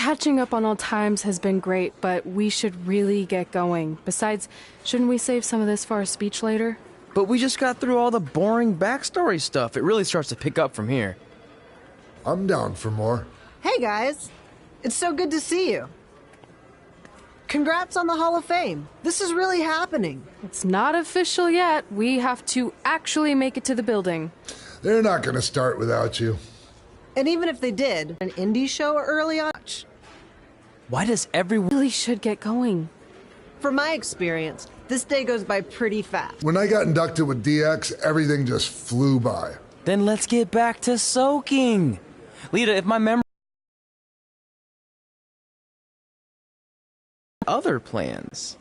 Catching up on old times has been great, but we should really get going. Besides, shouldn't we save some of this for our speech later? But we just got through all the boring backstory stuff. It really starts to pick up from here. I'm down for more. Hey guys, it's so good to see you. Congrats on the Hall of Fame. This is really happening. It's not official yet. We have to actually make it to the building. They're not going to start without you. And even if they did, an indie show early on. Why does everyone Really should get going. From my experience, this day goes by pretty fast. When I got inducted with DX, everything just flew by. Then let's get back to soaking. Lita, if my memory... Other plans.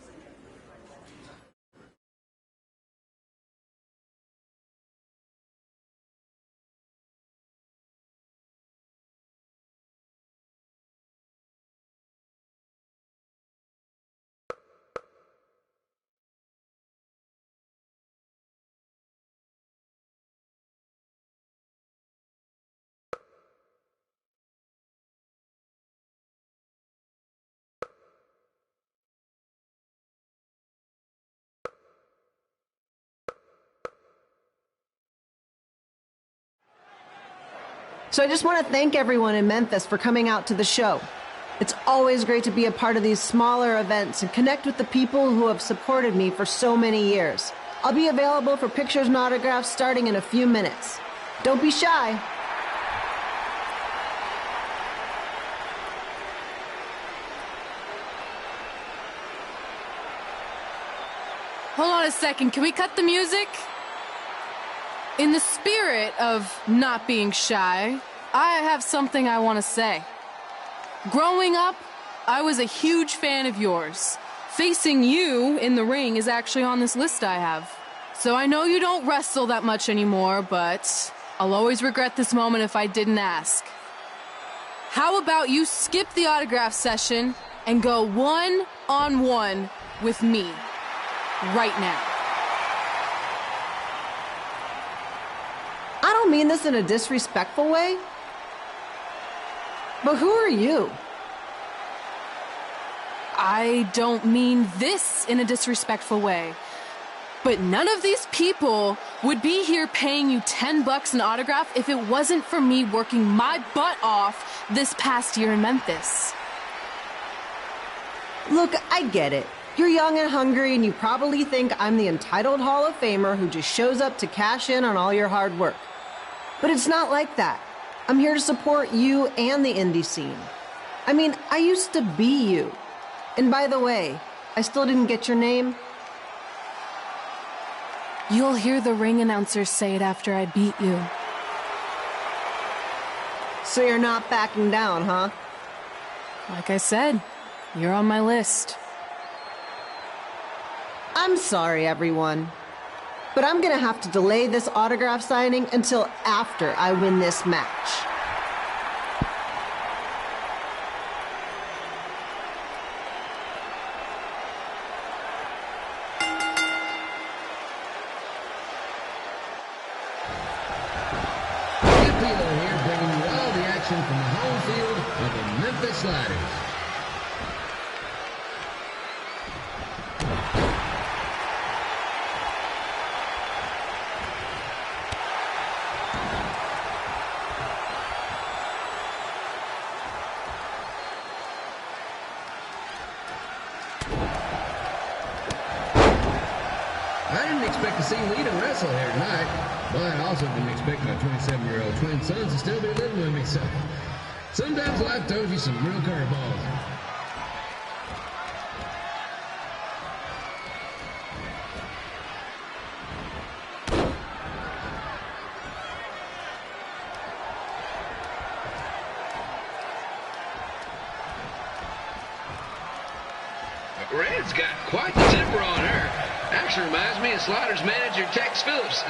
So I just want to thank everyone in Memphis for coming out to the show. It's always great to be a part of these smaller events and connect with the people who have supported me for so many years. I'll be available for pictures and autographs starting in a few minutes. Don't be shy. Hold on a second, can we cut the music? In the spirit of not being shy, I have something I want to say. Growing up, I was a huge fan of yours. Facing you in the ring is actually on this list I have. So I know you don't wrestle that much anymore, but I'll always regret this moment if I didn't ask. How about you skip the autograph session and go one-on-one with me right now? I don't mean this in a disrespectful way, but who are you? I don't mean this in a disrespectful way, but none of these people would be here paying you $10 an autograph if it wasn't for me working my butt off this past year in Memphis. Look, I get it. You're young and hungry, and you probably think I'm the entitled Hall of Famer who just shows up to cash in on all your hard work. But it's not like that. I'm here to support you and the indie scene. I mean, I used to be you. And by the way, I still didn't get your name. You'll hear the ring announcers say it after I beat you. So you're not backing down, huh? Like I said, you're on my list. I'm sorry, everyone. But I'm gonna have to delay this autograph signing until after I win this match. Here bringing you all the action from the home field of the Memphis Sliders. I didn't expect to see Lita wrestle here tonight, but I also didn't expect my 27-year-old twin sons to still be living with me, so sometimes life throws you some real curveballs. Red's got quite the zipper on her. Actually reminds me of Slaughter's manager, Tex Phillips.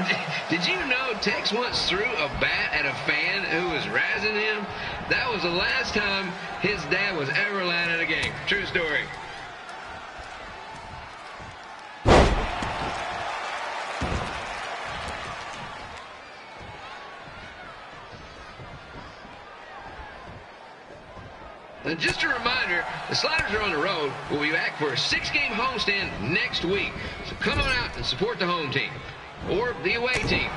Did you know Tex once threw a bat at a fan who was razzing him? That was the last time his dad was ever allowed at a game. True story. And just a reminder, the Sliders are on the road. We'll be back for a 6-game homestand next week. So come on out and support the home team. Or the away team.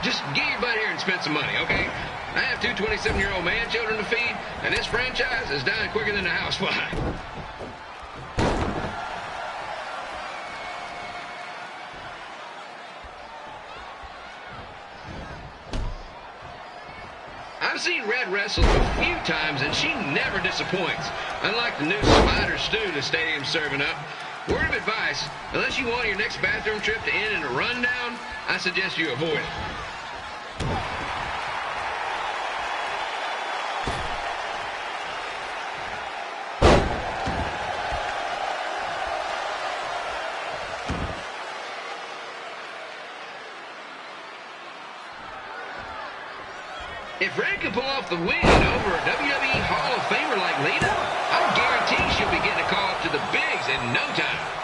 Just get your butt here and spend some money, okay? I have 2 27-year-old man children to feed, and this franchise is dying quicker than a housefly. I've seen Red wrestle a few times, and she never disappoints. Unlike the new spider stew the stadium's serving up. Word of advice, unless you want your next bathroom trip to end in a rundown, I suggest you avoid it. If Red can pull off the win over a WWE Hall of Famer like Lita, I guarantee she'll be getting a call up to the bigs in no time.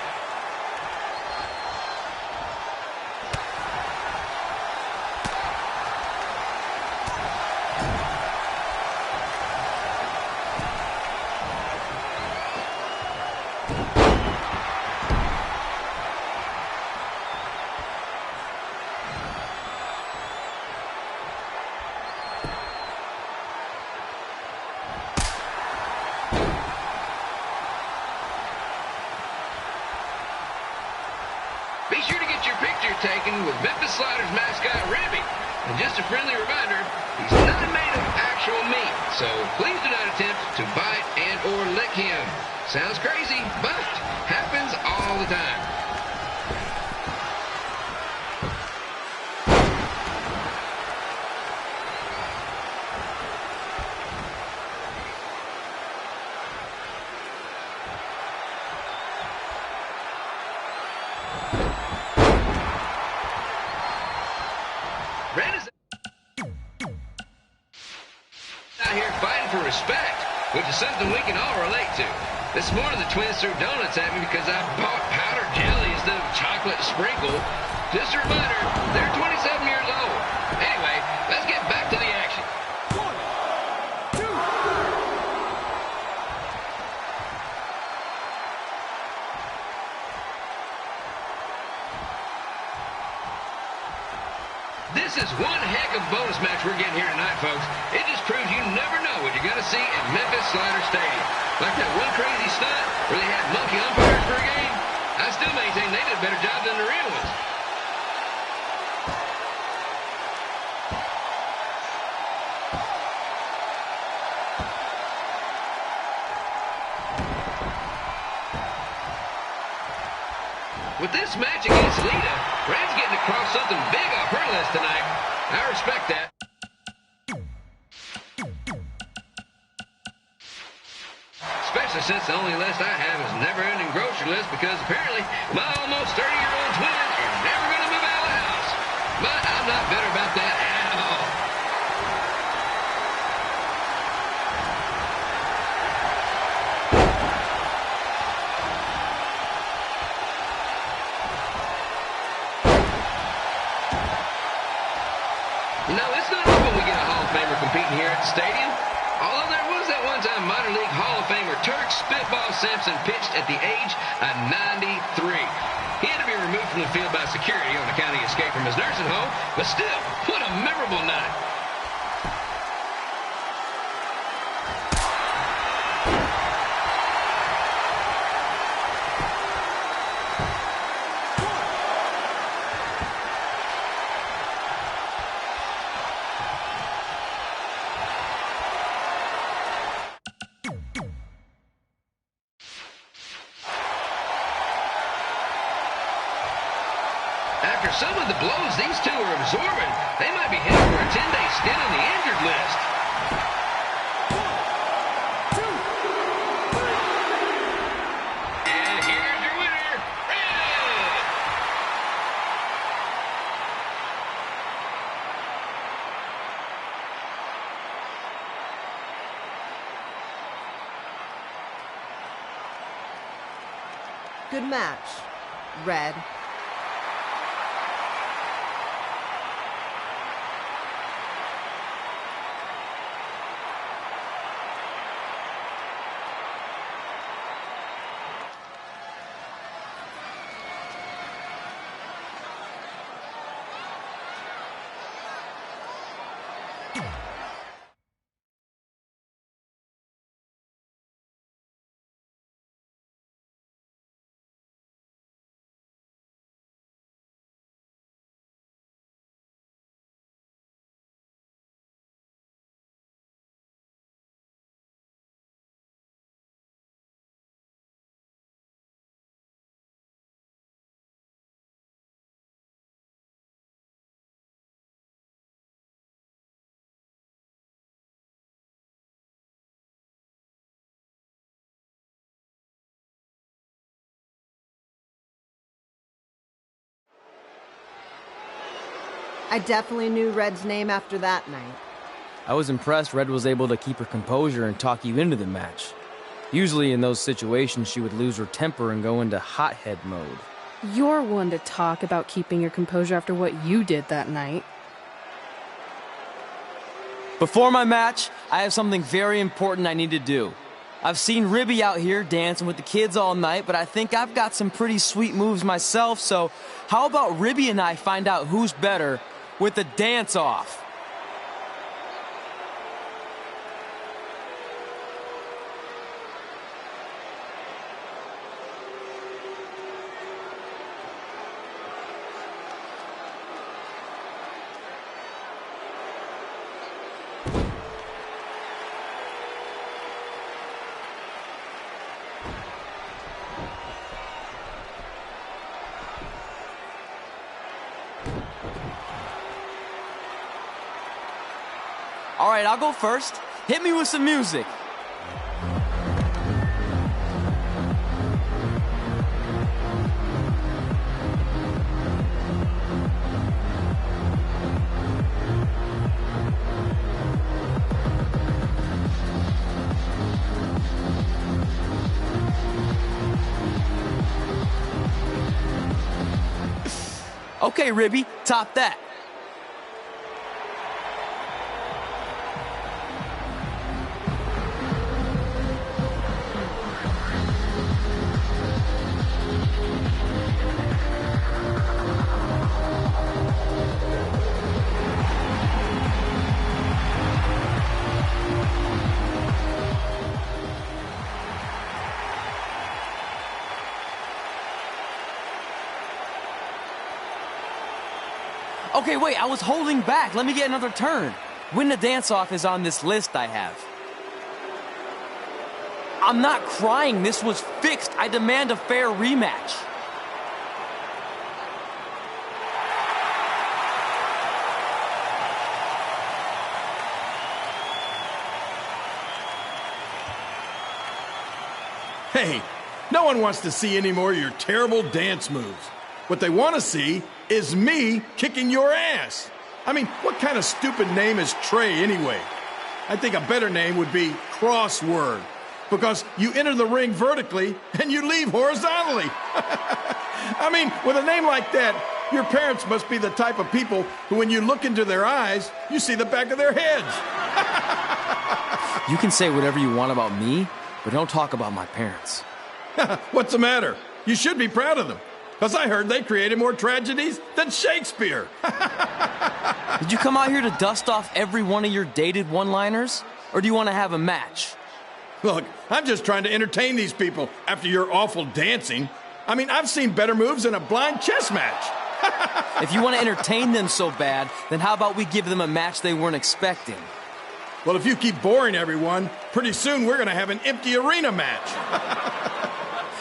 Be sure to get your picture taken with Memphis Sliders mascot Ribby. And just a friendly reminder, he's not made of actual meat, so please do not attempt to bite and or lick him. Sounds crazy, but happens all the time. Red is out here fighting for respect, which is something we can all relate to. This morning the twins threw donuts at me because I bought powdered jelly instead of chocolate sprinkle. Just a reminder, they're 27 years old. Anyway, let's get back to the action. 1, 2. This is one heck of a bonus match we're getting here tonight, folks. It just proves you never know what you're going to see at Memphis Slider Stadium. Like that one crazy stunt where they had monkey umpires for a game. I still maintain they did a better job than the real ones. With this match against Lita, Red's getting across something big off her list tonight. I respect that. Especially since the only list I have is never-ending grocery list because apparently my almost 30-year-old twins are never going to move out of the house. But I'm not bitter about that at all. You know, it's not often we get a Hall of Famer competing here at the stadium. Although there was that one time minor league Hall of Famer Turk Spitball Simpson pitched at the age of 93. He had to be removed from the field by security on account of the escape from his nursing home, but still, what a memorable night. After some of the blows these two are absorbing, they might be headed for a 10-day stint on the injured list. 1, 2, 3. And here's your winner, Red! Good match, Red. I definitely knew Red's name after that night. I was impressed Red was able to keep her composure and talk you into the match. Usually in those situations, she would lose her temper and go into hothead mode. You're one to talk about keeping your composure after what you did that night. Before my match, I have something very important I need to do. I've seen Ribby out here dancing with the kids all night, but I think I've got some pretty sweet moves myself, so how about Ribby and I find out who's better with the dance-off? All right, I'll go first. Hit me with some music. Okay, Ribby, top that. Okay, wait, I was holding back. Let me get another turn. Win the dance-off is on this list I have. I'm not crying. This was fixed. I demand a fair rematch. Hey, no one wants to see any more of your terrible dance moves. What they want to see is me kicking your ass. I mean, what kind of stupid name is Trey anyway? I think a better name would be Crossword, because you enter the ring vertically and you leave horizontally. I mean, with a name like that, your parents must be the type of people who, when you look into their eyes, you see the back of their heads. You can say whatever you want about me, but don't talk about my parents. What's the matter? You should be proud of them. Because I heard they created more tragedies than Shakespeare. Did you come out here to dust off every one of your dated one-liners? Or do you want to have a match? Look, I'm just trying to entertain these people after your awful dancing. I mean, I've seen better moves than a blind chess match. If you want to entertain them so bad, then how about we give them a match they weren't expecting? Well, if you keep boring everyone, pretty soon we're going to have an empty arena match.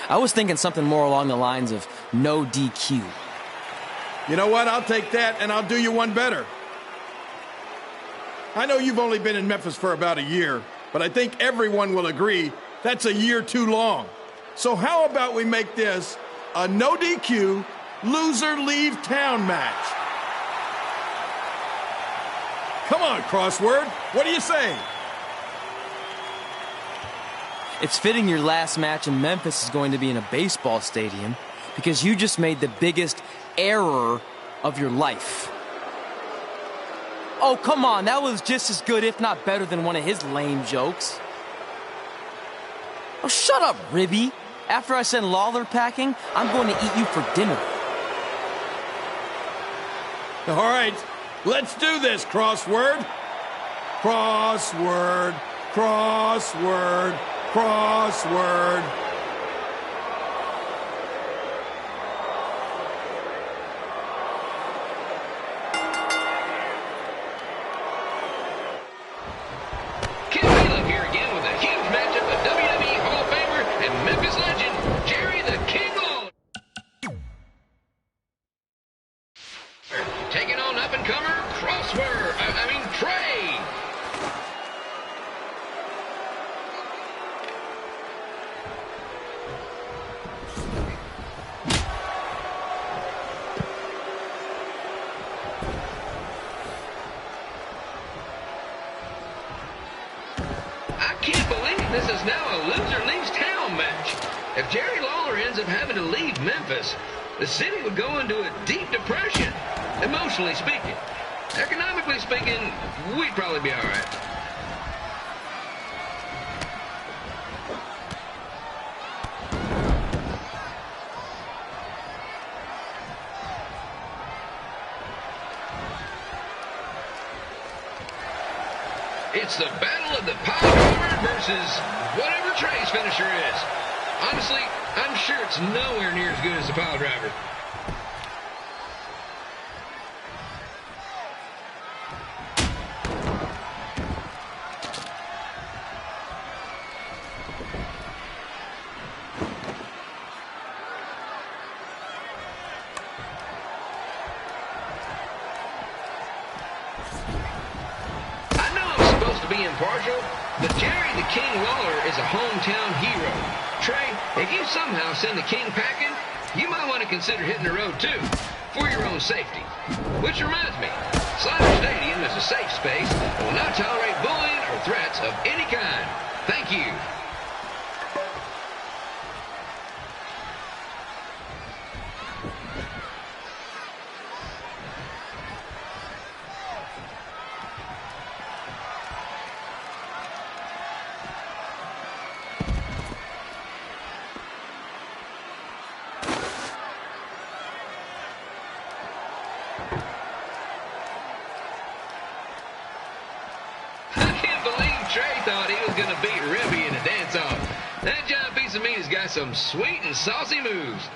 I was thinking something more along the lines of no DQ. You know what? I'll take that, and I'll do you one better. I know you've only been in Memphis for about a year, but I think everyone will agree that's a year too long. So how about we make this a no DQ, loser leave town match? Come on, Crossword. What do you say? It's fitting your last match in Memphis is going to be in a baseball stadium because you just made the biggest error of your life. Oh, come on. That was just as good, if not better, than one of his lame jokes. Oh, shut up, Ribby. After I send Lawler packing, I'm going to eat you for dinner. All right, let's do this, Crossword. Crossword, crossword, crossword. Ken Bailiff here again with a huge matchup of WWE Hall of Famer and Memphis legend, Jerry the King Lawler. Taking on up-and-comer Crossword, Trey. If Jerry Lawler ends up having to leave Memphis, the city would go into a deep depression, emotionally speaking. Economically speaking, we'd probably be all right. It's the battle of the pile driver versus whatever Trey's finisher is. Honestly, I'm sure it's nowhere near as good as the pile driver. Impartial, but Jerry the King Lawler is a hometown hero. Trey, if you somehow send the King packing, you might want to consider hitting the road too, for your own safety. Which reminds me, Slider Stadium is a safe space and will not tolerate bullying or threats of any kind. Thank you. Trey thought he was going to beat Ribby in a dance-off. That giant piece of meat has got some sweet and saucy moves.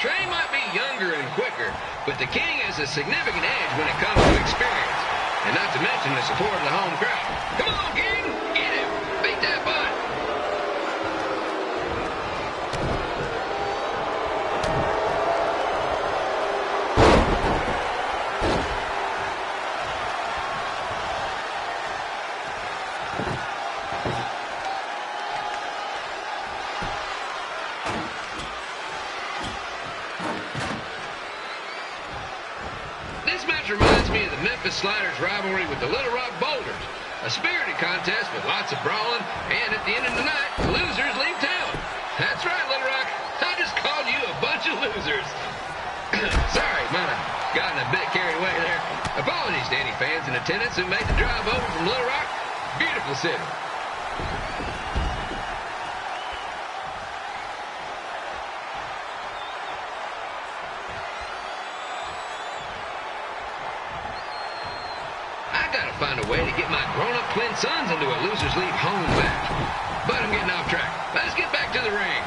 Trey might be younger and quicker, but the King has a significant edge when it comes to experience, and not to mention the support of the home crowd. Come on, King! Get him! Beat that butt! Reminds me of the Memphis Sliders rivalry with the Little Rock Boulders. A spirited contest with lots of brawling, and at the end of the night, losers leave town. That's right, Little Rock. I just called you a bunch of losers. Sorry, might have gotten a bit carried away there. Apologies to any fans in attendance who made the drive over from Little Rock. Beautiful city. Find a way to get my grown-up twin sons into a losers leave home match. But I'm getting off track. Let's get back to the ring.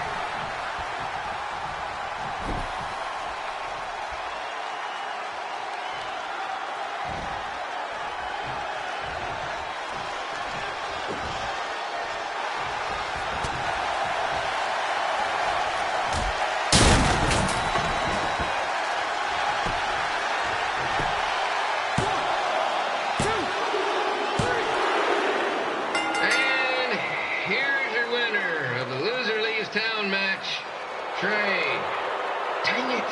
Town match, Trey. Dang it.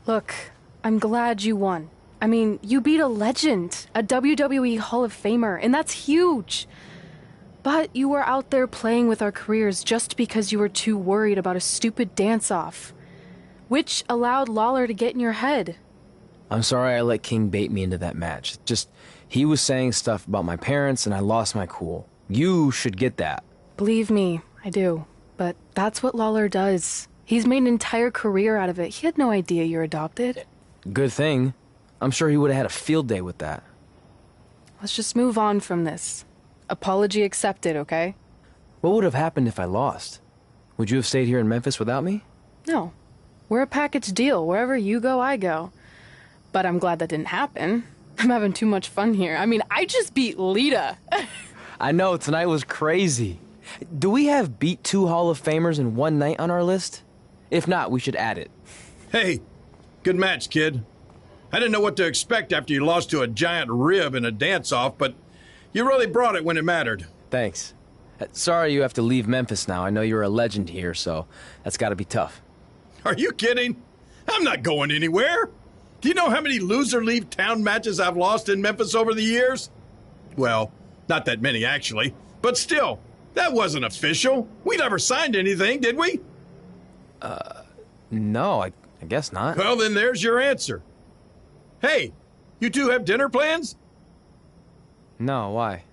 Look, I'm glad you won. I mean, you beat a legend, a WWE Hall of Famer, and that's huge. But you were out there playing with our careers just because you were too worried about a stupid dance-off, which allowed Lawler to get in your head. I'm sorry I let King bait me into that match. Just, he was saying stuff about my parents and I lost my cool. You should get that. Believe me, I do. But that's what Lawler does. He's made an entire career out of it. He had no idea you're adopted. Good thing. I'm sure he would have had a field day with that. Let's just move on from this. Apology accepted, okay? What would have happened if I lost? Would you have stayed here in Memphis without me? No. We're a package deal. Wherever you go, I go. But I'm glad that didn't happen. I'm having too much fun here. I mean, I just beat Lita. I know, tonight was crazy. Do we have beat 2 Hall of Famers in one night on our list? If not, we should add it. Hey, good match, kid. I didn't know what to expect after you lost to a giant rib in a dance-off, but you really brought it when it mattered. Thanks. Sorry you have to leave Memphis now. I know you're a legend here, so that's gotta be tough. Are you kidding? I'm not going anywhere. Do you know how many loser leave town matches I've lost in Memphis over the years? Well, not that many actually, but still, that wasn't official. We never signed anything, did we? No, I guess not. Well, then there's your answer. Hey, you two have dinner plans? No, why?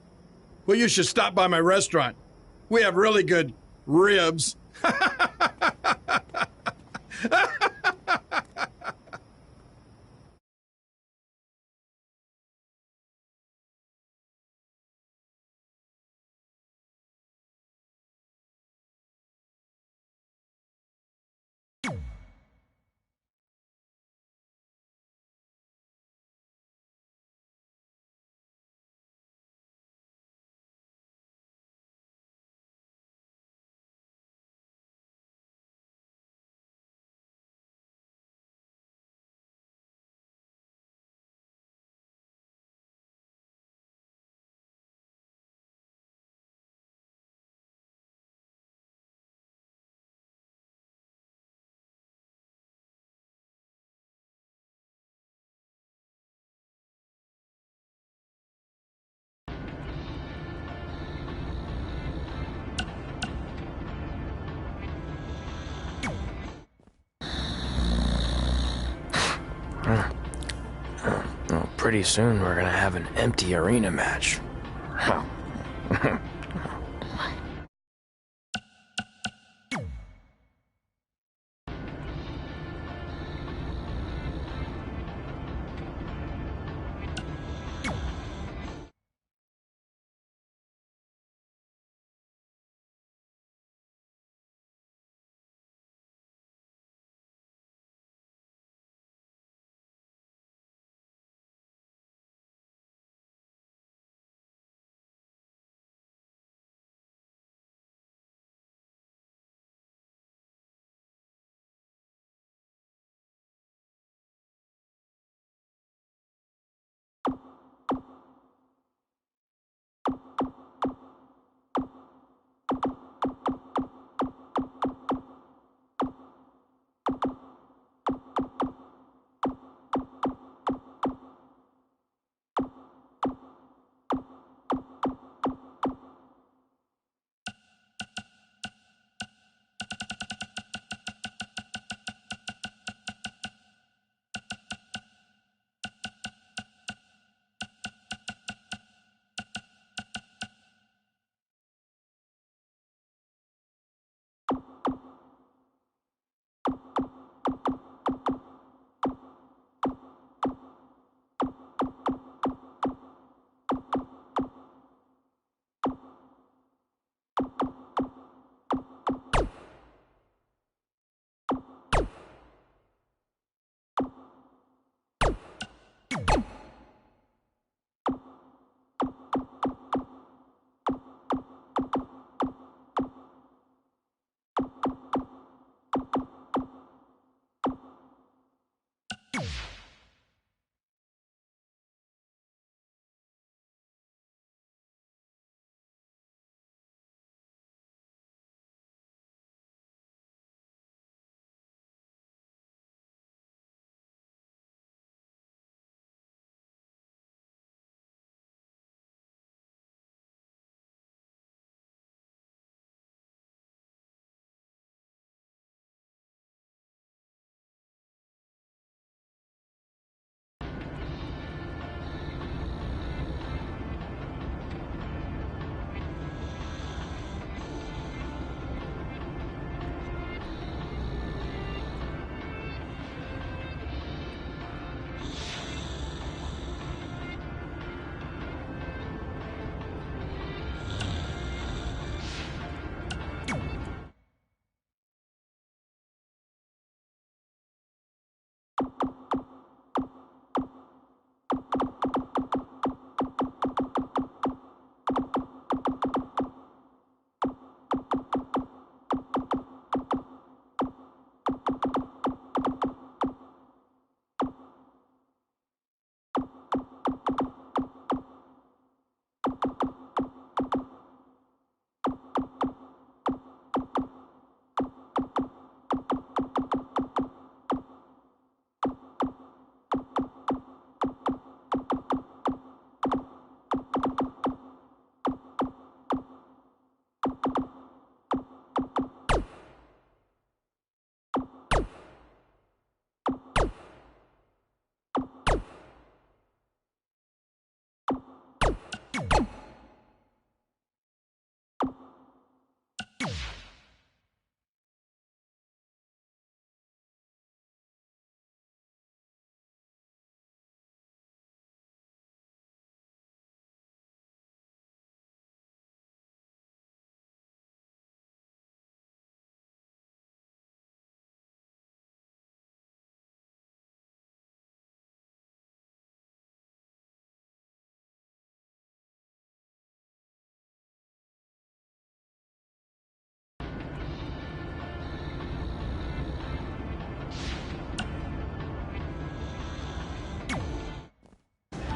Well, you should stop by my restaurant. We have really good ribs. Well, pretty soon we're gonna have an empty arena match.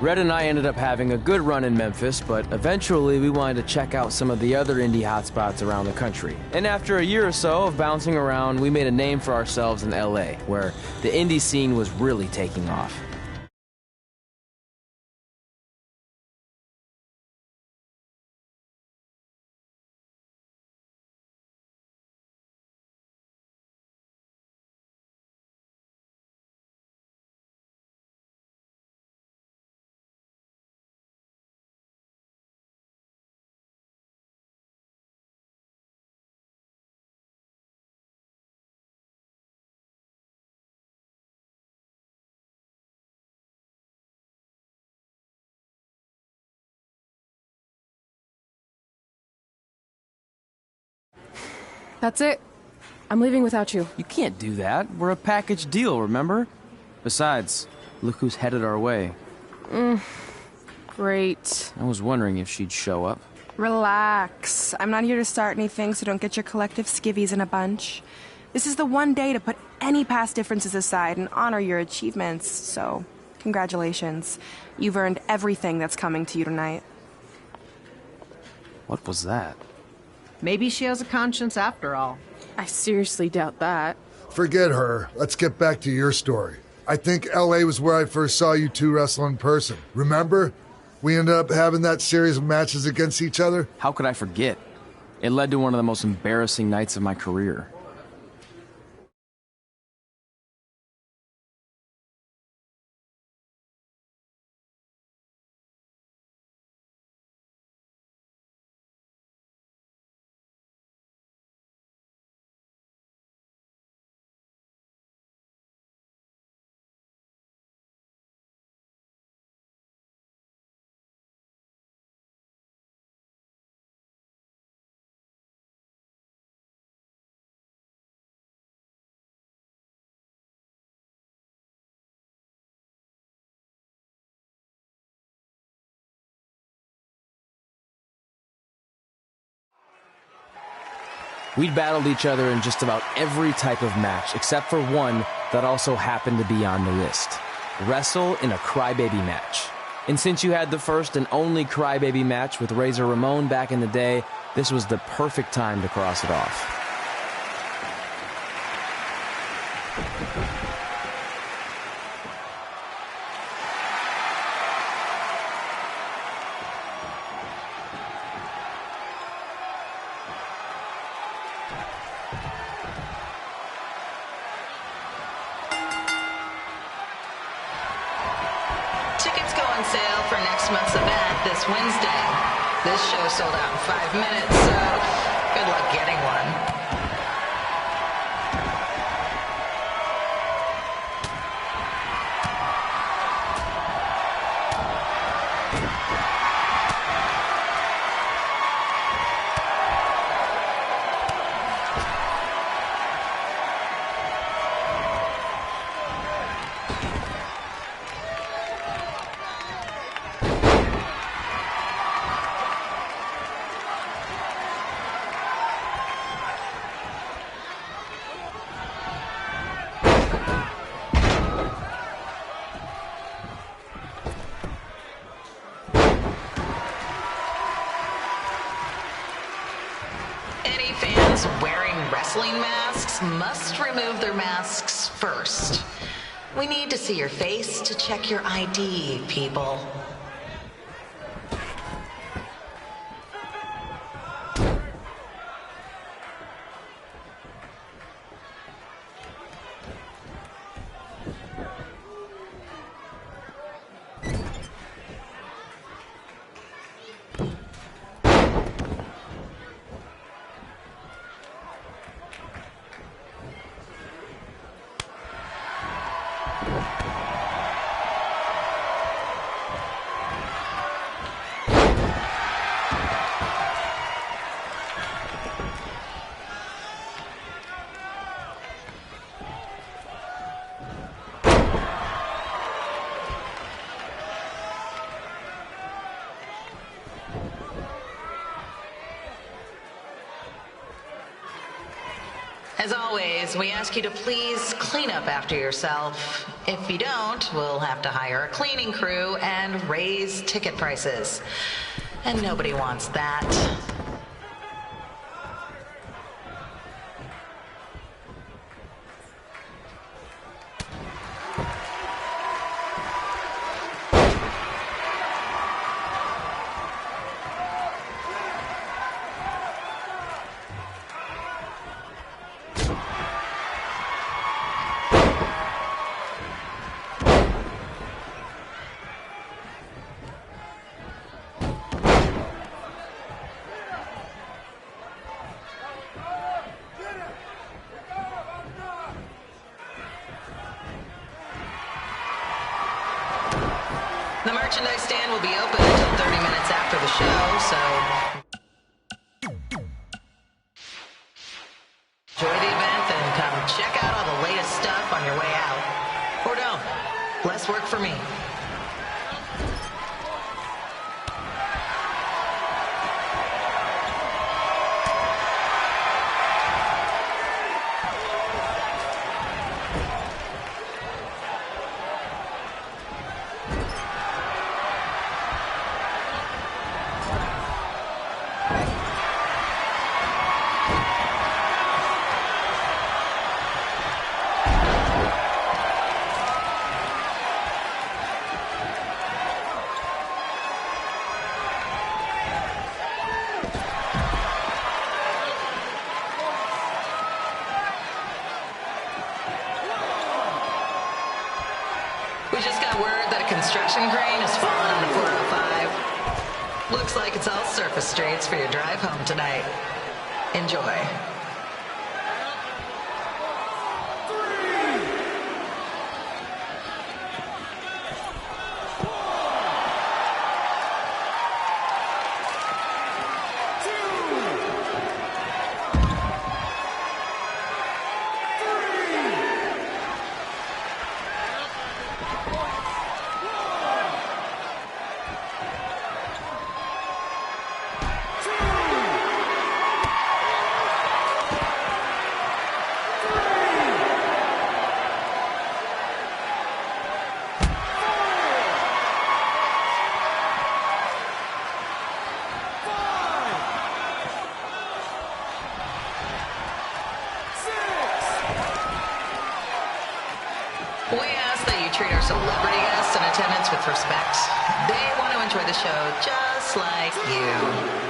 Red and I ended up having a good run in Memphis, but eventually we wanted to check out some of the other indie hotspots around the country. And after a year or so of bouncing around, we made a name for ourselves in LA, where the indie scene was really taking off. That's it. I'm leaving without you. You can't do that. We're a package deal, remember? Besides, look who's headed our way. Great. I was wondering if she'd show up. Relax. I'm not here to start anything, so don't get your collective skivvies in a bunch. This is the one day to put any past differences aside and honor your achievements, so congratulations. You've earned everything that's coming to you tonight. What was that? Maybe she has a conscience after all. I seriously doubt that. Forget her. Let's get back to your story. I think LA was where I first saw you two wrestle in person. Remember? We ended up having that series of matches against each other. How could I forget? It led to one of the most embarrassing nights of my career. We'd battled each other in just about every type of match, except for one that also happened to be on the list. Wrestle in a crybaby match. And since you had the first and only crybaby match with Razor Ramon back in the day, this was the perfect time to cross it off. Tickets go on sale for next month's event this Wednesday. This show sold out in 5 minutes, so good luck getting one. Any fans wearing wrestling masks must remove their masks first. We need to see your face to check your ID, people. As always, we ask you to please clean up after yourself. If you don't, we'll have to hire a cleaning crew and raise ticket prices. And nobody wants that. The merchandise stand will be open until 30 minutes after the show, so enjoy the event and come check out all the latest stuff on your way out. Or don't. Less work for me. We just got word that a construction crane has fallen on the 405. Looks like it's all surface streets for your drive home tonight. Enjoy. We ask that you treat our celebrity guests in attendance with respect. They want to enjoy the show just like you.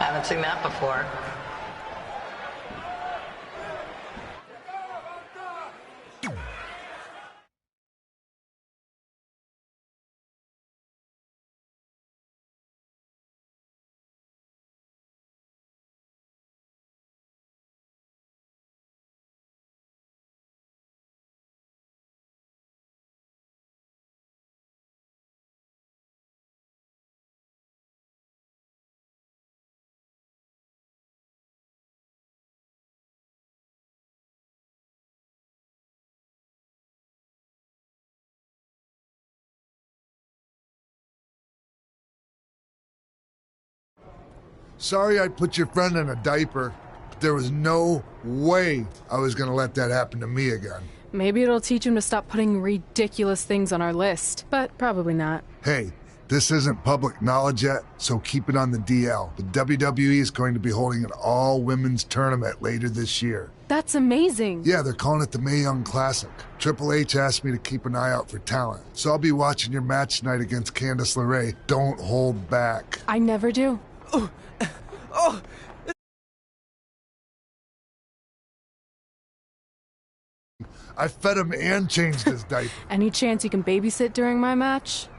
Haven't seen that before. Sorry I put your friend in a diaper. There was no way I was gonna let that happen to me again. Maybe it'll teach him to stop putting ridiculous things on our list, but probably not. Hey, this isn't public knowledge yet, so keep it on the DL. The WWE is going to be holding an all-women's tournament later this year. That's amazing. Yeah, they're calling it the Mae Young Classic. Triple H asked me to keep an eye out for talent, so I'll be watching your match tonight against Candice LeRae. Don't hold back. I never do. Oh! I fed him and changed his diaper. Any chance you can babysit during my match?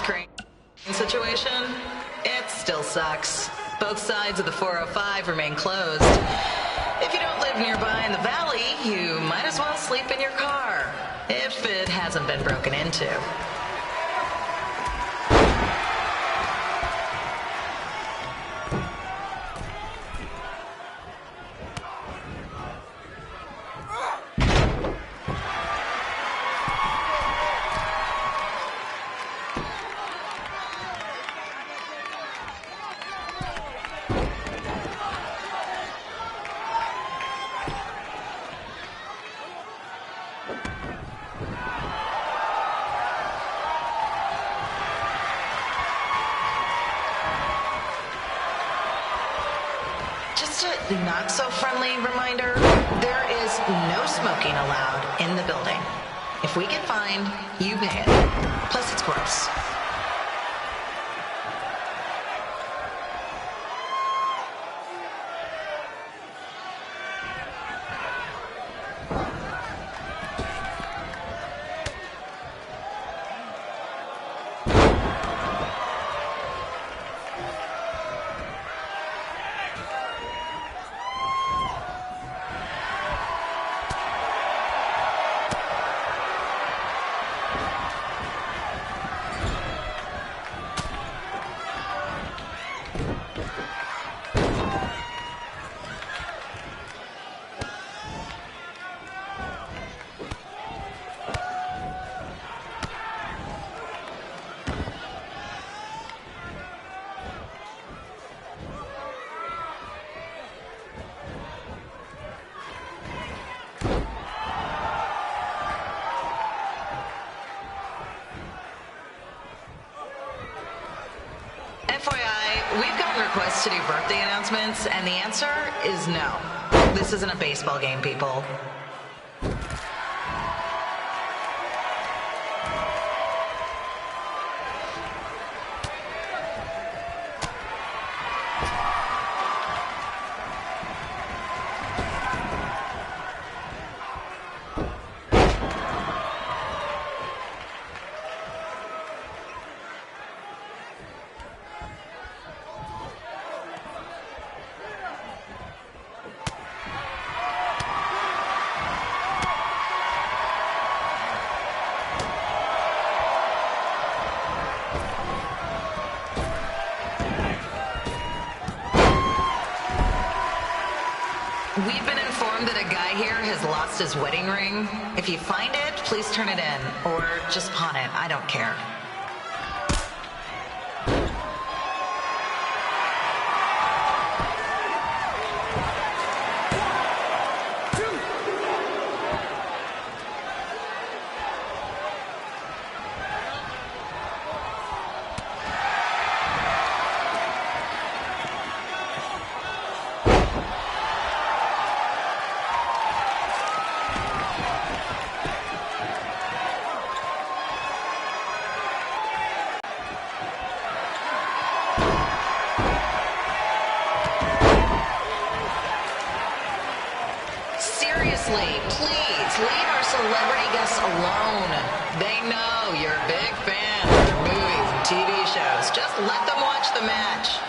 Crane situation, it still sucks. Both sides of the 405 remain closed. If you don't live nearby in the valley, you might as well sleep in your car, if it hasn't been broken into. Not so friendly reminder, there is no smoking allowed in the building. If we get fined, you pay it. Plus it's gross. FYI, we've gotten requests to do birthday announcements, and the answer is no. This isn't a baseball game, people. We've been informed learned that a guy here has lost his wedding ring? If you find it, please turn it in. Or just pawn it. I don't care. Seriously, please leave our celebrity guests alone. They know you're a big fan of their movies and TV shows. Just let them watch the match.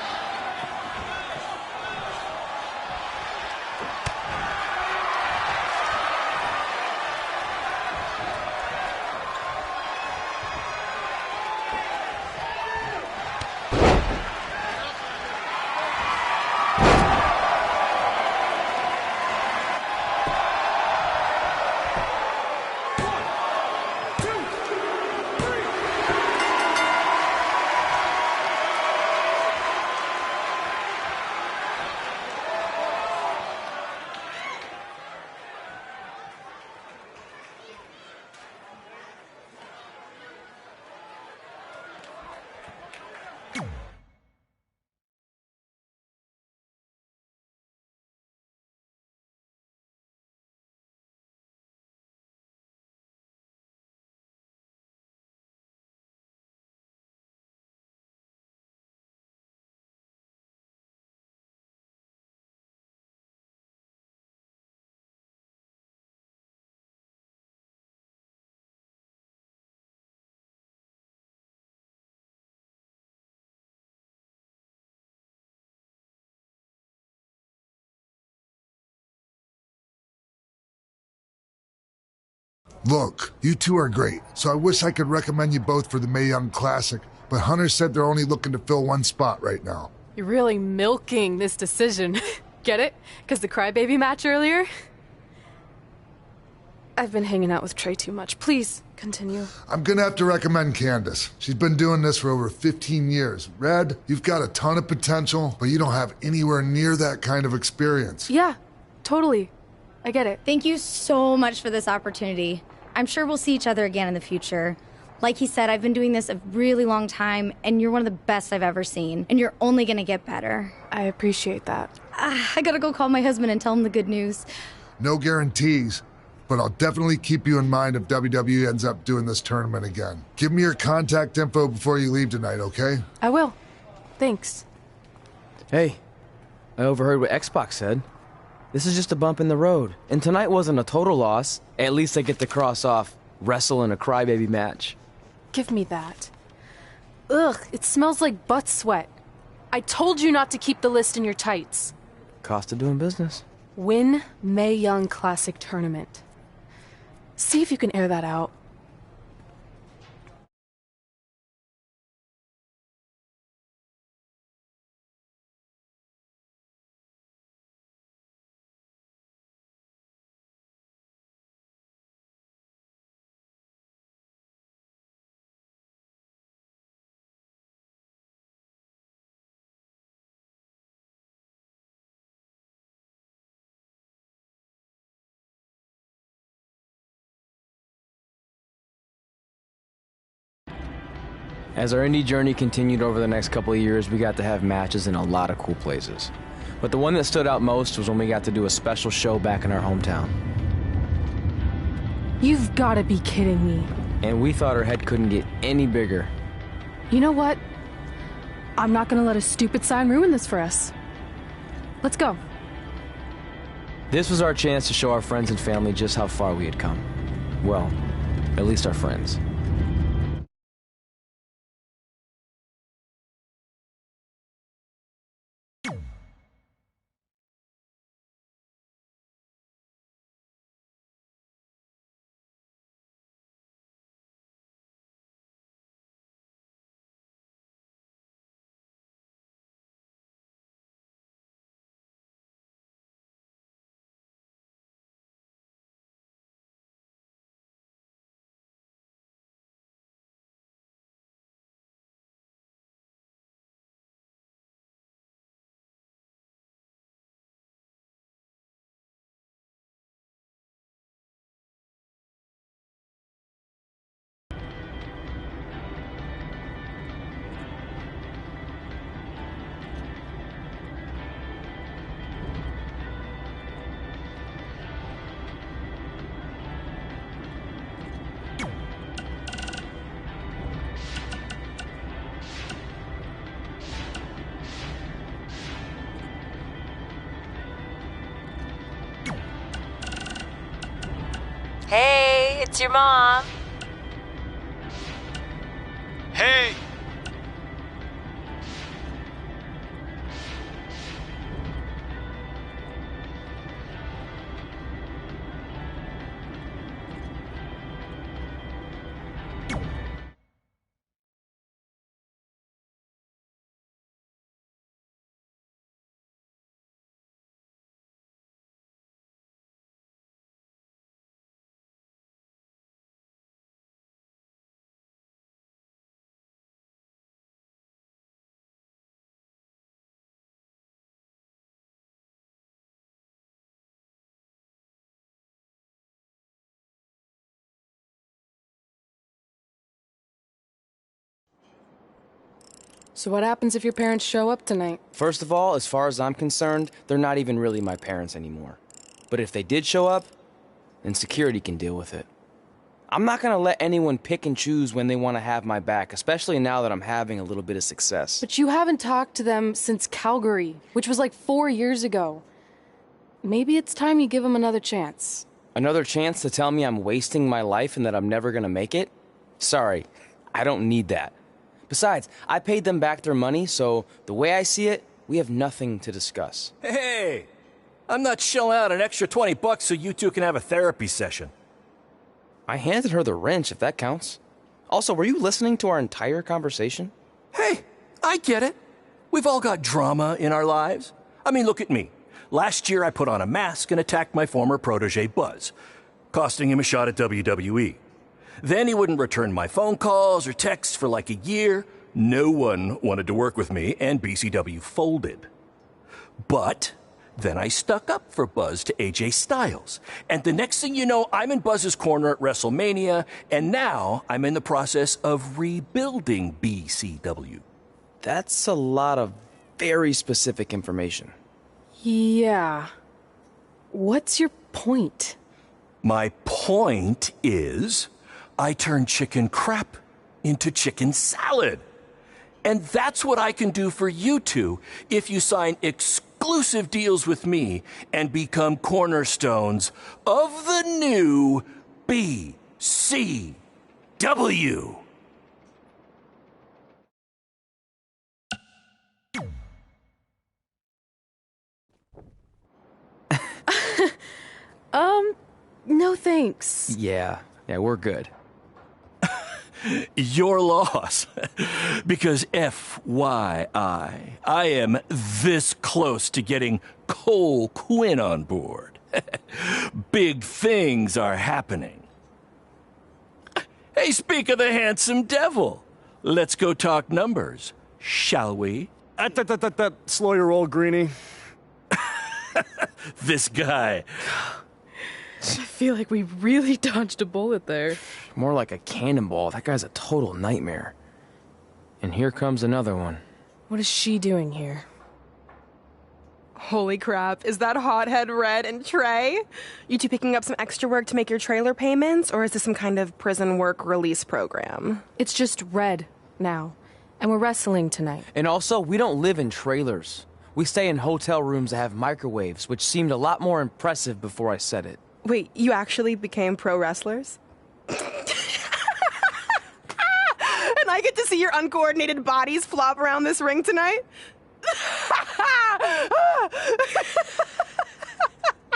Look, you two are great, so I wish I could recommend you both for the Mae Young Classic, but Hunter said they're only looking to fill one spot right now. You're really milking this decision. Get it? Because the crybaby match earlier? I've been hanging out with Trey too much. Please, continue. I'm gonna have to recommend Candace. She's been doing this for over 15 years. Red, you've got a ton of potential, but you don't have anywhere near that kind of experience. Yeah, totally. I get it. Thank you so much for this opportunity. I'm sure we'll see each other again in the future. Like he said, I've been doing this a really long time, and you're one of the best I've ever seen. And you're only gonna get better. I appreciate that. I gotta go call my husband and tell him the good news. No guarantees, but I'll definitely keep you in mind if WWE ends up doing this tournament again. Give me your contact info before you leave tonight, okay? I will. Thanks. Hey, I overheard what Xbox said. This is just a bump in the road. And tonight wasn't a total loss. At least I get to cross off wrestle in a crybaby match. Give me that. Ugh, it smells like butt sweat. I told you not to keep the list in your tights. Cost of doing business. Win Mae Young Classic Tournament. See if you can air that out. As our indie journey continued over the next couple of years, we got to have matches in a lot of cool places. But the one that stood out most was when we got to do a special show back in our hometown. You've got to be kidding me. And we thought our head couldn't get any bigger. You know what? I'm not gonna let a stupid sign ruin this for us. Let's go. This was our chance to show our friends and family just how far we had come. Well, at least our friends. Hey, it's your mom. Hey! So what happens if your parents show up tonight? First of all, as far as I'm concerned, they're not even really my parents anymore. But if they did show up, then security can deal with it. I'm not gonna let anyone pick and choose when they want to have my back, especially now that I'm having a little bit of success. But you haven't talked to them since Calgary, which was like 4 years ago. Maybe it's time you give them another chance. Another chance to tell me I'm wasting my life and that I'm never gonna make it? Sorry, I don't need that. Besides, I paid them back their money, so the way I see it, we have nothing to discuss. Hey! I'm not shelling out an extra $20 so you two can have a therapy session. I handed her the wrench, if that counts. Also, were you listening to our entire conversation? Hey, I get it. We've all got drama in our lives. I mean, look at me. Last year I put on a mask and attacked my former protege Buzz, costing him a shot at WWE. Then he wouldn't return my phone calls or texts for like a year. No one wanted to work with me, and BCW folded. But then I stuck up for Buzz to AJ Styles. And the next thing you know, I'm in Buzz's corner at WrestleMania, and now I'm in the process of rebuilding BCW. That's a lot of very specific information. Yeah. What's your point? My point is, I turned chicken crap into chicken salad. And that's what I can do for you two if you sign exclusive deals with me and become cornerstones of the new BCW. No thanks. Yeah, we're good. Your loss. Because FYI, I am this close to getting Cole Quinn on board. Big things are happening. Hey, speak of the handsome devil. Let's go talk numbers, shall we? Slow your roll, Greenie. This guy. I feel like we really dodged a bullet there. More like a cannonball. That guy's a total nightmare. And here comes another one. What is she doing here? Holy crap, is that hothead Red and Trey? You two picking up some extra work to make your trailer payments, or is this some kind of prison work release program? It's just Red now, and we're wrestling tonight. And also, we don't live in trailers. We stay in hotel rooms that have microwaves, which seemed a lot more impressive before I said it. Wait, you actually became pro wrestlers? And I get to see your uncoordinated bodies flop around this ring tonight?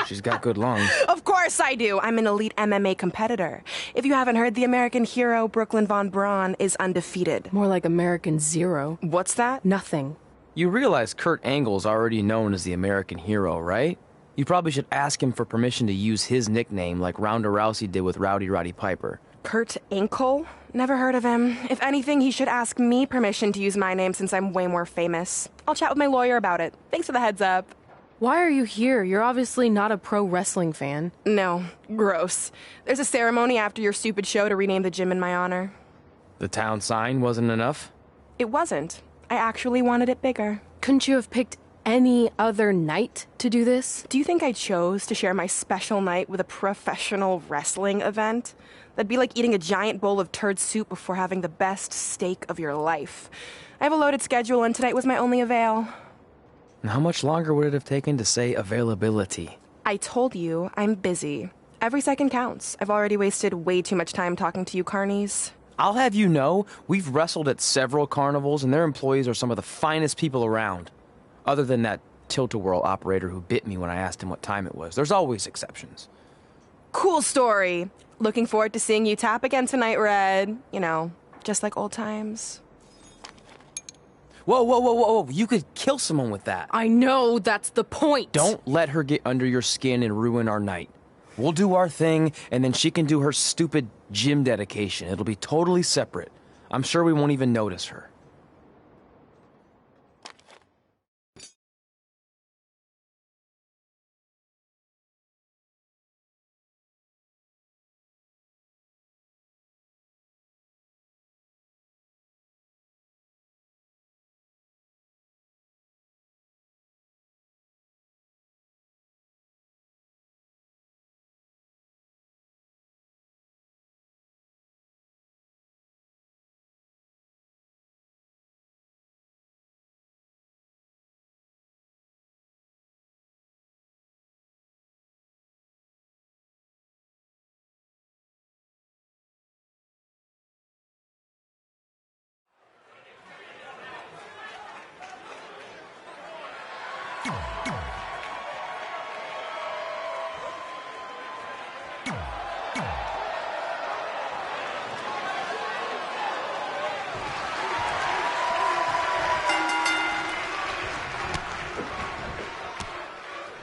She's got good lungs. Of course I do. I'm an elite MMA competitor. If you haven't heard, the American hero, Brooklyn Von Braun, is undefeated. More like American Zero. What's that? Nothing. You realize Kurt Angle's already known as the American hero, right? You probably should ask him for permission to use his nickname like Ronda Rousey did with Rowdy Roddy Piper. Kurt Angle? Never heard of him. If anything, he should ask me permission to use my name since I'm way more famous. I'll chat with my lawyer about it. Thanks for the heads up. Why are you here? You're obviously not a pro wrestling fan. No. Gross. There's a ceremony after your stupid show to rename the gym in my honor. The town sign wasn't enough? It wasn't. I actually wanted it bigger. Couldn't you have picked any other night to do this? Do you think I chose to share my special night with a professional wrestling event? That'd be like eating a giant bowl of turd soup before having the best steak of your life. I have a loaded schedule, and tonight was my only avail. And how much longer would it have taken to say availability? I told you I'm busy. Every second counts. I've already wasted way too much time talking to you carnies. I'll have you know, we've wrestled at several carnivals, and their employees are some of the finest people around. Other than that tilt-a-whirl operator who bit me when I asked him what time it was. There's always exceptions. Cool story. Looking forward to seeing you tap again tonight, Red. You know, just like old times. Whoa, whoa, whoa, whoa, whoa. You could kill someone with that. I know, that's the point. Don't let her get under your skin and ruin our night. We'll do our thing, and then she can do her stupid gym dedication. It'll be totally separate. I'm sure we won't even notice her.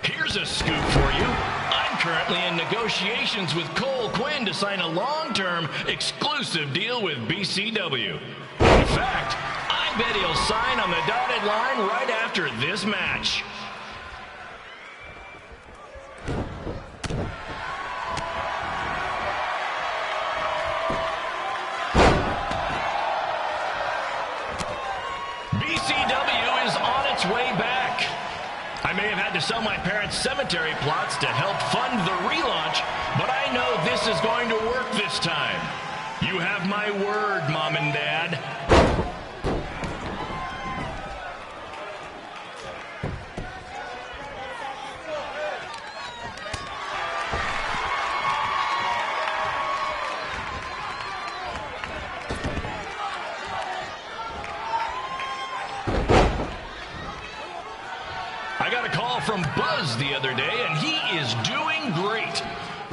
Here's a scoop for you. I'm currently in negotiations with Cole Quinn to sign a long-term, exclusive deal with BCW. In fact, I bet he'll sign on the dotted line right after this match. BCW is on its way back. I may have had to sell my parents' cemetery plots to help fund the relaunch, but I know this is going to work this time. You have my word, Mom and Dad. I got a call from Buzz the other day, and he is doing great.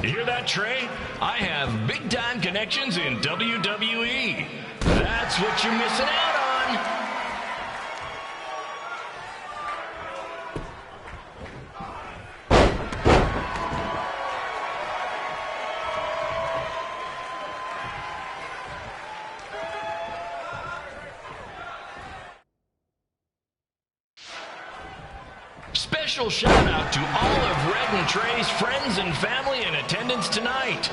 You hear that, Trey? I have big-time connections in WWE. That's what you're missing out on. Special shout out to all of Red and Trey's friends and family in attendance tonight.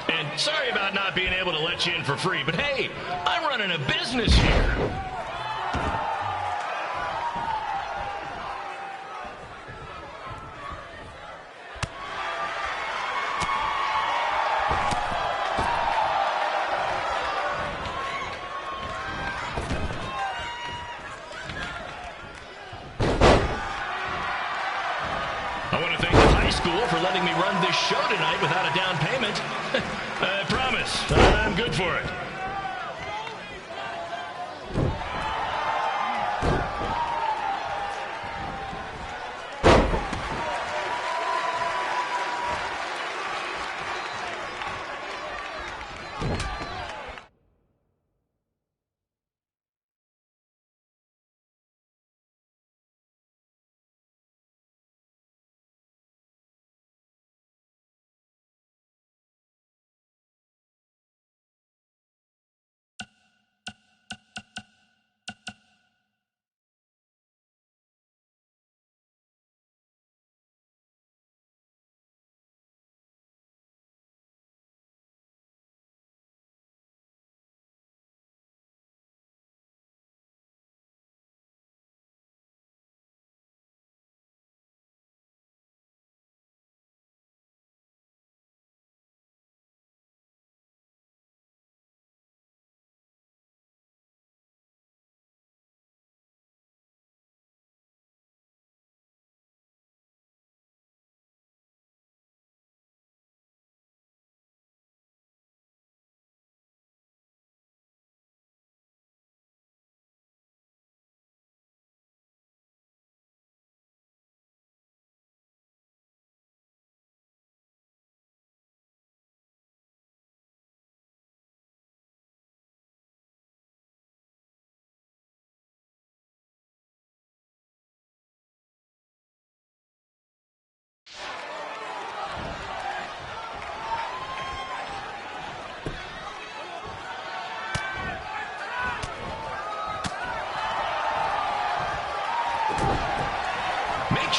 And sorry about not being able to let you in for free, but hey, I'm running a business here. I want to thank the high school for letting me run this show tonight without a down payment. I promise, I'm good for it.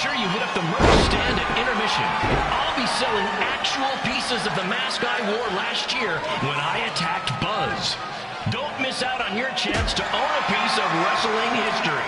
sure you hit up the merch stand at intermission. I'll be selling actual pieces of the mask I wore last year when I attacked Buzz. Don't miss out on your chance to own a piece of wrestling history.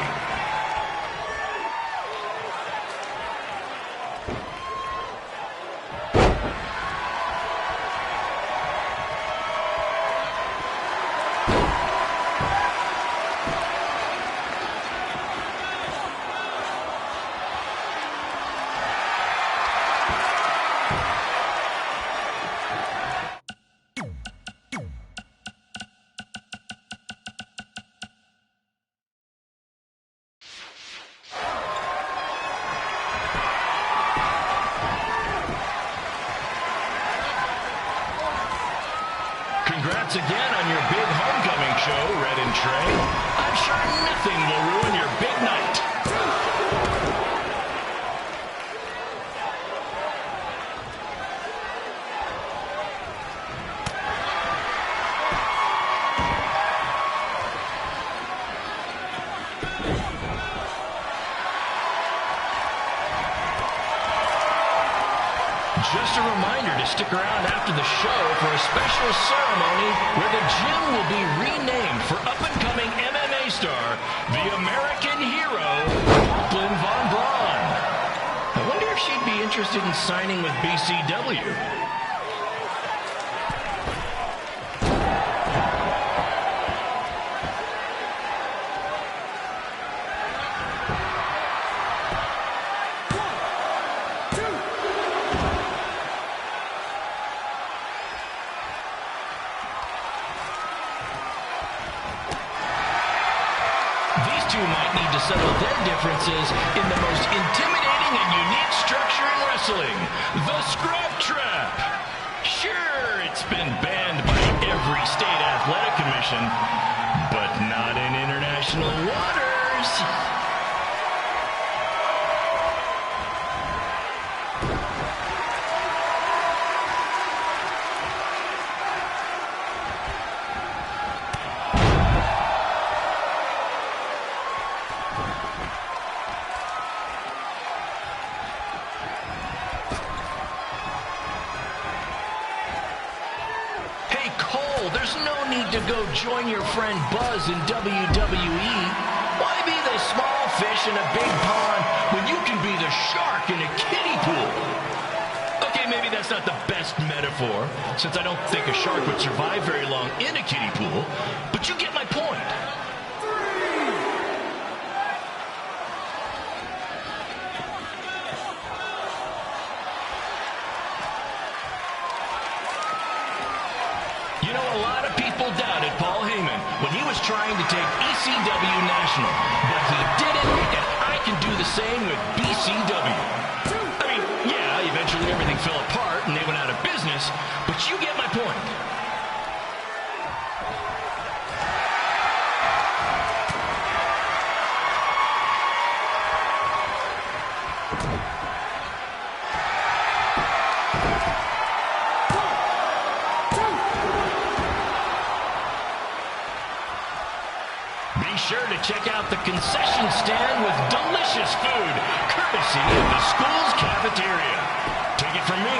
Congrats again on your big homecoming show, Red and Trey. I'm sure nothing will ruin your big night. Just a reminder to stick around after the show for a special ceremony where the gym will be renamed for up-and-coming MMA star, the American hero, Brooklyn Von Braun. I wonder if she'd be interested in signing with BCW. Might need to settle their differences in the most intimidating and unique structure in wrestling, the Scrub Trap. Sure, it's been banned by every state athletic commission, but not in international waters. There's no need to go join your friend Buzz in WWE. Why be the small fish in a big pond when you can be the shark in a kiddie pool? Okay, maybe that's not the best metaphor, since I don't think a shark would survive very long in a kiddie pool, but you get my point. You know, a lot of people doubted Paul Heyman when he was trying to take ECW National, but he did it, and I can do the same with BCW. I mean, yeah, eventually everything fell apart and they went out of business, but you get my point. Be sure to check out the concession stand with delicious food, courtesy of the school's cafeteria. Take it from me.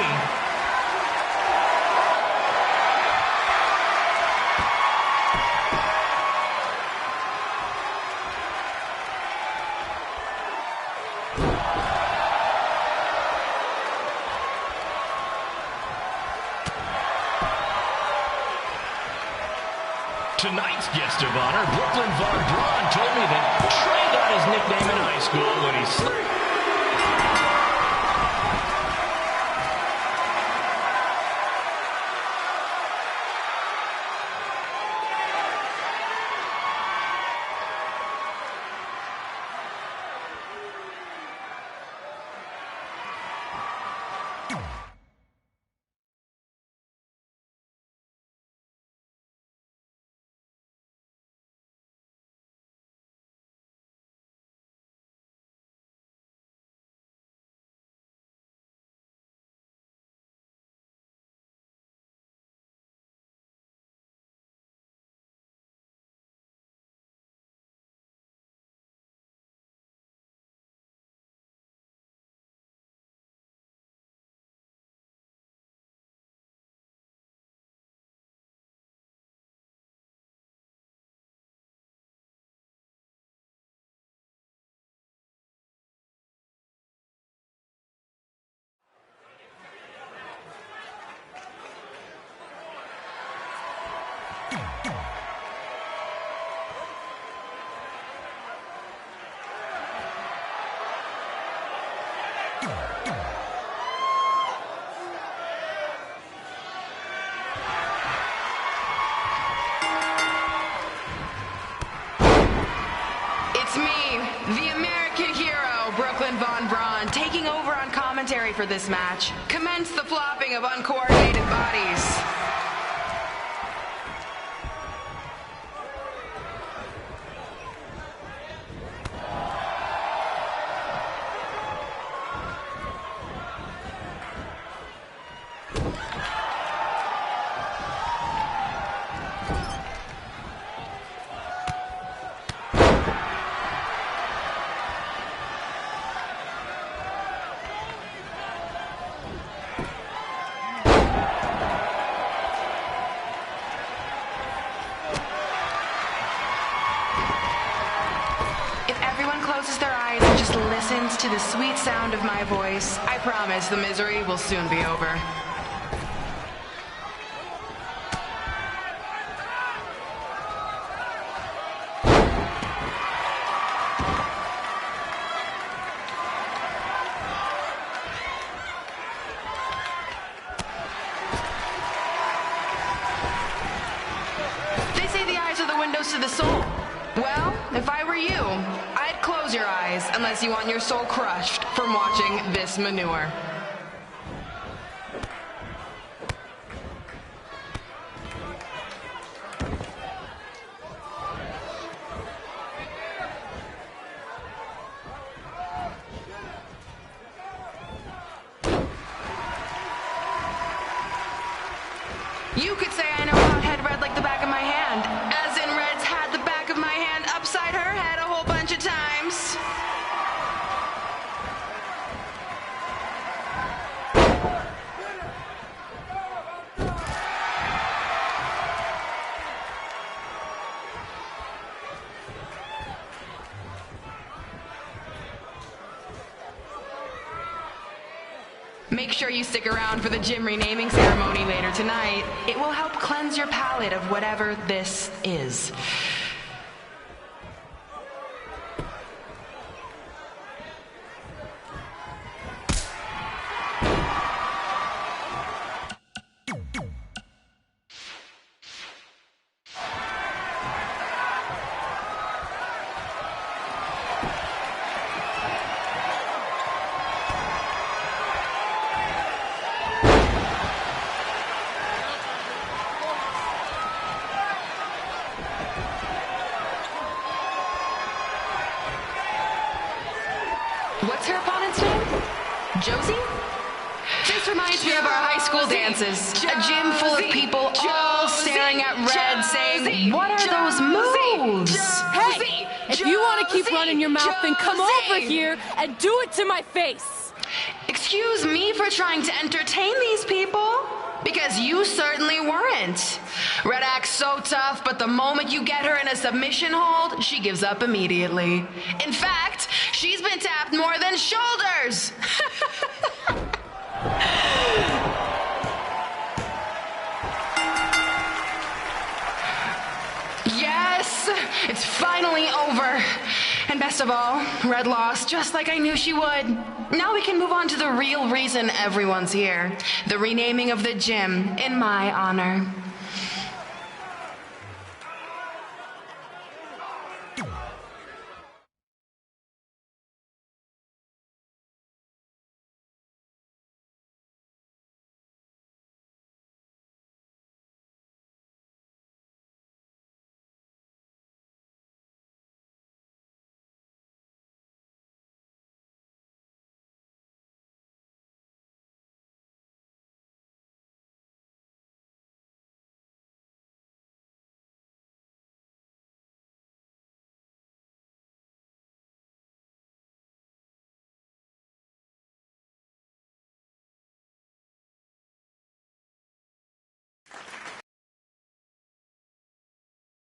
Tonight's guest of honor, Brooklyn Von Braun, told me that Trey got his nickname in high school when he slipped. for this match. Commence the flopping of uncoordinated bodies. Closes their eyes and just listens to the sweet sound of my voice, I promise the misery will soon be over. They say the eyes are the windows to the soul. Well, if I were you, I'd close your eyes unless you want your soul crushed from watching this manure. You could say I know Hothead Red like the back of my hand, as in Red's had the back of my hand upside her head a whole bunch of times. Make sure you stick around for the gym renaming ceremony later tonight. It will help cleanse your palate of whatever this is. What's her opponent's name? Josie? This reminds me of our high school dances. A gym full of people all staring at Red saying, "What are those moves?" Hey, if you want to keep running your mouth, then come over here and do it to my face. Excuse me for trying to entertain these people? Because you certainly weren't. Red acts so tough, but the moment you get her in a submission hold, she gives up immediately. In fact, she's been tapped more than shoulders. Yes, it's finally over. And best of all, Red lost just like I knew she would. Now we can move on to the real reason everyone's here. The renaming of the gym in my honor.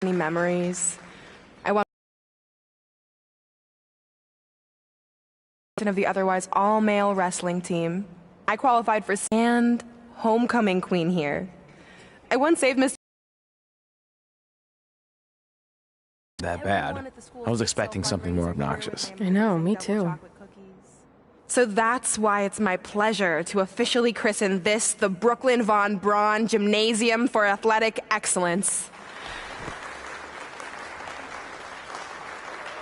Any memories? I want of the otherwise all-male wrestling team. I qualified for and homecoming queen here. I once saved Mr. That bad. I was expecting something more obnoxious. I know, me too. So that's why it's my pleasure to officially christen this the Brooklyn Von Braun Gymnasium for Athletic Excellence.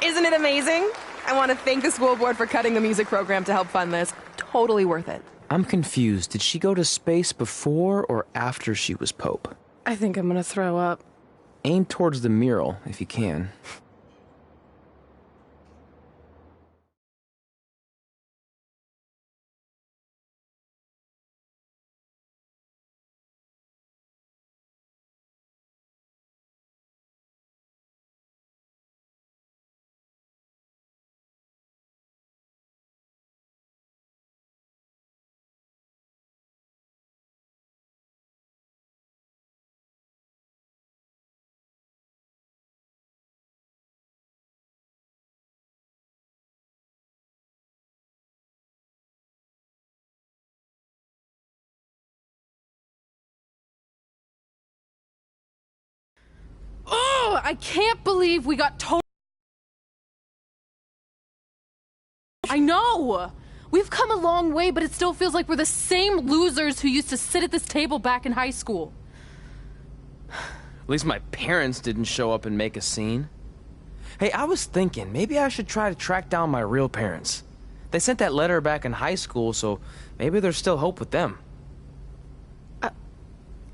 Isn't it amazing? I want to thank the school board for cutting the music program to help fund this. totally worth it. I'm confused. Did she go to space before or after she was Pope? I think I'm gonna throw up. Aim towards the mural, if you can. Oh, I can't believe we got told. I know! We've come a long way, but it still feels like we're the same losers who used to sit at this table back in high school. At least my parents didn't show up and make a scene. Hey, I was thinking, maybe I should try to track down my real parents. They sent that letter back in high school, so maybe there's still hope with them.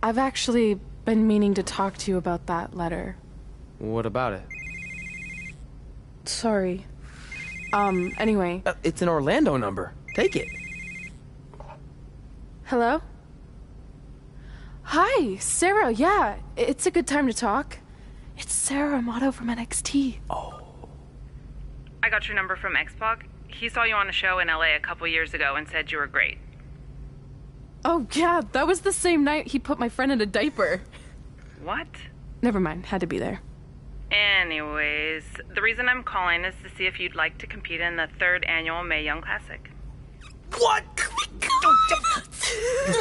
I've actually been meaning to talk to you about that letter. What about it? Sorry. Anyway. It's an Orlando number. Take it. Hello? Hi, Sarah. Yeah, it's a good time to talk. It's Sarah Amato from NXT. Oh. I got your number from Xbox. He saw you on a show in LA a couple years ago and said you were great. Oh, yeah, that was the same night he put my friend in a diaper. What? Never mind, had to be there. Anyways, the reason I'm calling is to see if you'd like to compete in the 3rd annual Mae Young Classic. What?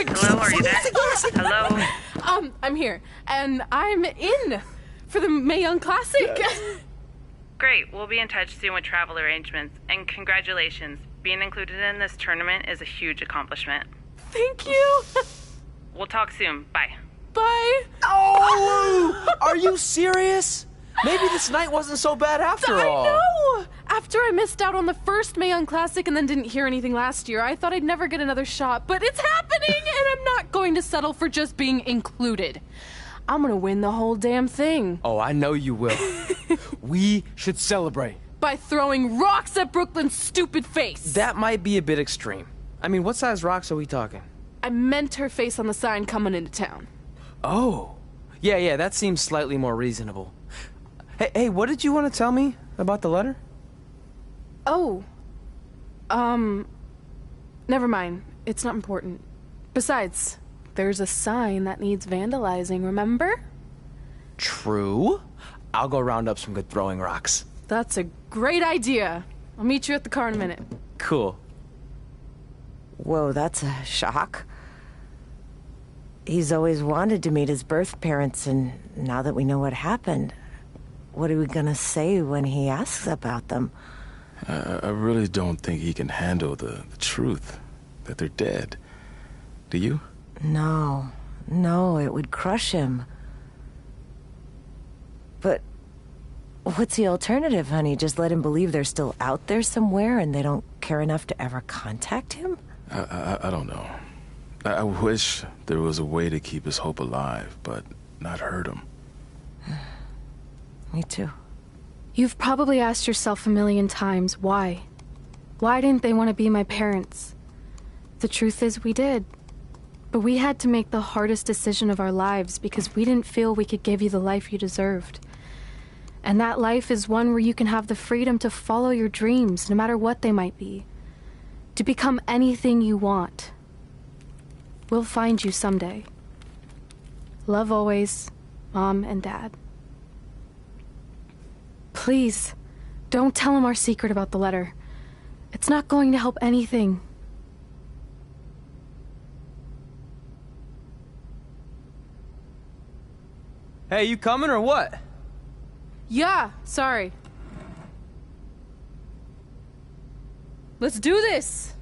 Hello, are you there? Hello? I'm here, and I'm in for the Mae Young Classic. Great, we'll be in touch soon with travel arrangements, and congratulations. Being included in this tournament is a huge accomplishment. Thank you. We'll talk soon. Bye. Bye. Oh! Are you serious? Maybe this night wasn't so bad after all. I know! After I missed out on the first Mae Young Classic and then didn't hear anything last year, I thought I'd never get another shot, but it's happening, and I'm not going to settle for just being included. I'm gonna win the whole damn thing. Oh, I know you will. We should celebrate. By throwing rocks at Brooklyn's stupid face. That might be a bit extreme. I mean, what size rocks are we talking? I meant her face on the sign coming into town. Oh. Yeah, that seems slightly more reasonable. Hey, what did you want to tell me about the letter? Oh. Never mind. It's not important. Besides, there's a sign that needs vandalizing, remember? True. I'll go round up some good throwing rocks. That's a great idea. I'll meet you at the car in a minute. Cool. Whoa, that's a shock. He's always wanted to meet his birth parents, and now that we know what happened, what are we gonna say when he asks about them? I really don't think he can handle the truth, that they're dead. Do you? No, it would crush him. But what's the alternative, honey? Just let him believe they're still out there somewhere and they don't care enough to ever contact him? I don't know. I wish there was a way to keep his hope alive, but not hurt him. Me too. You've probably asked yourself a million times, why? Why didn't they want to be my parents? The truth is, we did. But we had to make the hardest decision of our lives because we didn't feel we could give you the life you deserved. And that life is one where you can have the freedom to follow your dreams, no matter what they might be. To become anything you want. We'll find you someday. Love always, Mom and Dad. Please, don't tell him our secret about the letter. It's not going to help anything. Hey, you coming or what? Yeah, sorry. Let's do this!